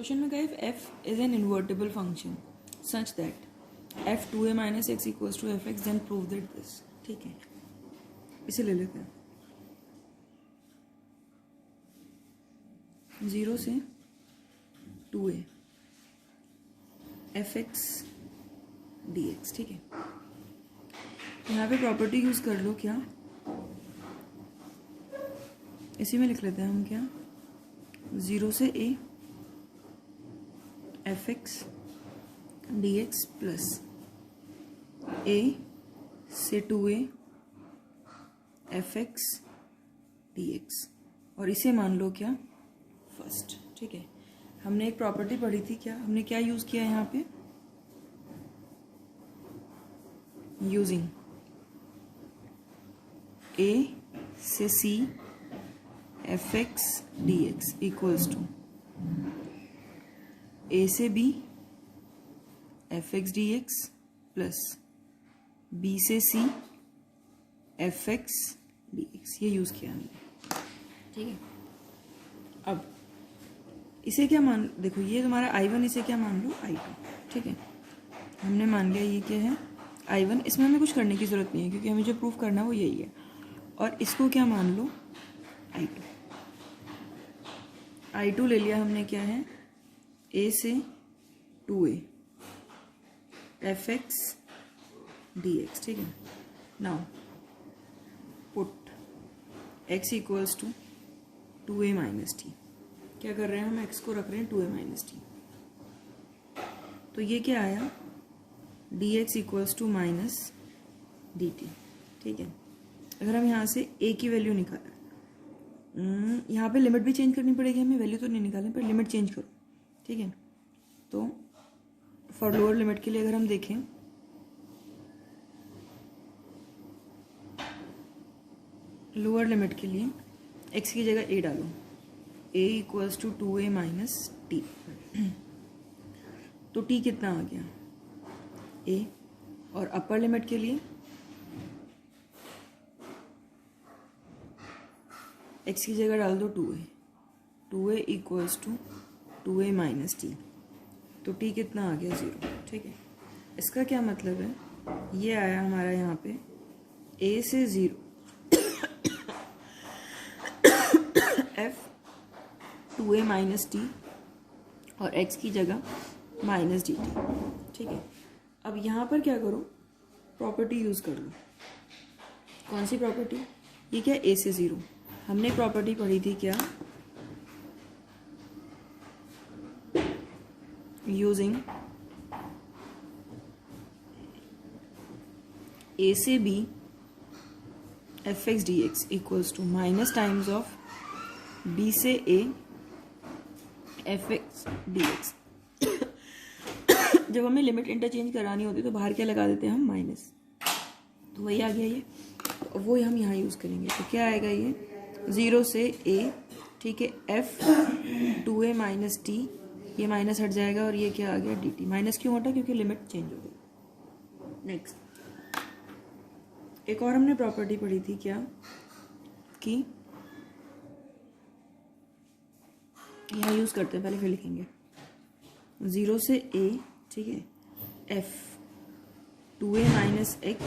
Question में कहा f is an invertible function such that f 2a minus x equals to fx then prove that this. ठीक है, इसे ले लेते हैं 0 से 2a fx dx. ठीक है, यहाँ पे प्रॉपर्टी यूज कर लो. क्या इसी में लिख लेते हैं हम. क्या 0 से a fx dx plus a से 2a fx dx और इसे मान लो क्या फर्स्ट. ठीक है, हमने एक प्रॉपर्टी पढ़ी थी. क्या हमने क्या यूज किया यहाँ पे? यूजिंग a से c fx dx equals to a से b fx dx plus b से c fx dx. ये यूज किया हमने. ठीक है, अब इसे क्या मान, देखो ये तुम्हारा I1, इसे क्या मान लो I2. ठीक है, हमने मान लिया ये क्या है I1. इसमें हमें कुछ करने की जरूरत नहीं है क्योंकि हमें जो प्रूफ करना है वो यही है. और इसको क्या मान लो I2. I2 ले लिया हमने. क्या है a से 2a fx dx. ठीक है, now put x equals to 2a minus t. क्या कर रहे हैं हम? x को रख रहे हैं 2a माइनस टी. तो ये क्या आया? dx equals to minus dt. ठीक है, अगर हम यहाँ से a की वैल्यू निकालें, यहाँ पे लिमिट भी चेंज करनी पड़ेगी हमें. वैल्यू तो नहीं निकालें पर लिमिट चेंज करो. ठीक है, तो फॉर लोअर लिमिट के लिए अगर हम देखें, लोअर लिमिट के लिए x की जगह a डालो. a equals to 2a minus t. तो t कितना आ गया? a. और अपर लिमिट के लिए x की जगह डाल दो 2a. 2a equals to 2a minus t. तो t कितना आ गया? 0. ठीक है, इसका क्या मतलब है? ये आया हमारा यहाँ पे a से 0 f 2a माइनस टी और x की जगह माइनस डी टी. ठीक है, अब यहाँ पर क्या करो? प्रॉपर्टी यूज कर लो. कौन सी प्रॉपर्टी? ये क्या a से 0. हमने प्रॉपर्टी पढ़ी थी. क्या? यूजिंग a से b fx dx equals to minus times of b से a fx dx. जब हमें लिमिट इंटरचेंज करानी होती है तो बाहर क्या लगा देते हैं हम? माइनस. तो वही आ गया ये. तो वो हम यहाँ यूज करेंगे. तो क्या आएगा? ये 0 से a. ठीक है, f 2a माइनस टी. ये माइनस हट जाएगा और ये क्या आ गया? dt. माइनस क्यों हटा? क्योंकि लिमिट चेंज हो गई. नेक्स्ट, एक और हमने प्रॉपर्टी पढ़ी थी. क्या? कि यहाँ यूज करते हैं, पहले फिर लिखेंगे 0 से a. ठीक है, f 2a minus x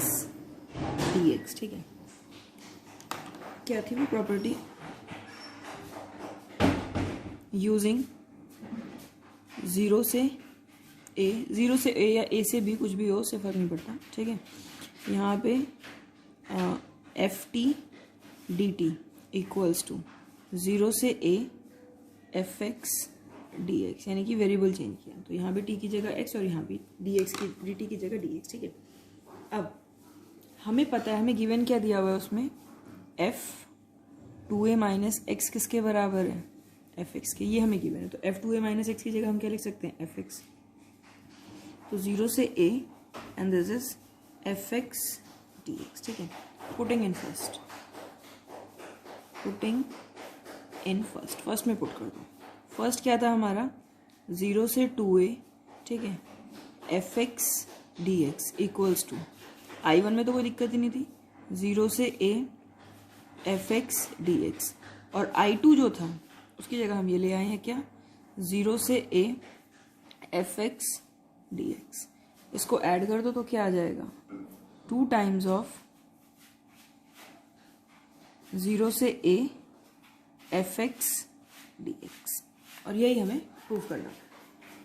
dx. ठीक है, क्या थी वो प्रॉपर्टी? यूजिंग 0 से a. 0 से a या a से b, कुछ भी हो, उससे फर्क नहीं पड़ता. ठीक है, यहाँ पे f t d t equals to 0 से a f x d x, यानी कि वेरिएबल चेंज किया. तो यहाँ भी t की जगह x और यहाँ भी dx की dt की जगह dx. ठीक है, अब हमें पता है, हमें गिवन क्या दिया हुआ है उसमें? f 2a माइनस एक्स किसके बराबर है? एफ एक्स के. ये हमें गिवन है. तो f 2a माइनस एक्स की जगह हम क्या लिख सकते हैं? F x. तो 0 से a and this is F x d x. ठीक है, putting in first. Putting in first. First में पुट कर दो. फर्स्ट क्या था हमारा? 0 से 2a. ठीक है, f x d x equals to I1 में तो कोई दिक्कत ही नहीं थी. 0 से a f x d x. और I2 जो था उसकी जगह हम ये ले आए हैं. क्या? 0 से a f x d x. इसको ऐड कर दो तो क्या आ जाएगा, 2 टाइम्स ऑफ 0 से a f x d x. और यही हमें प्रूव करना है।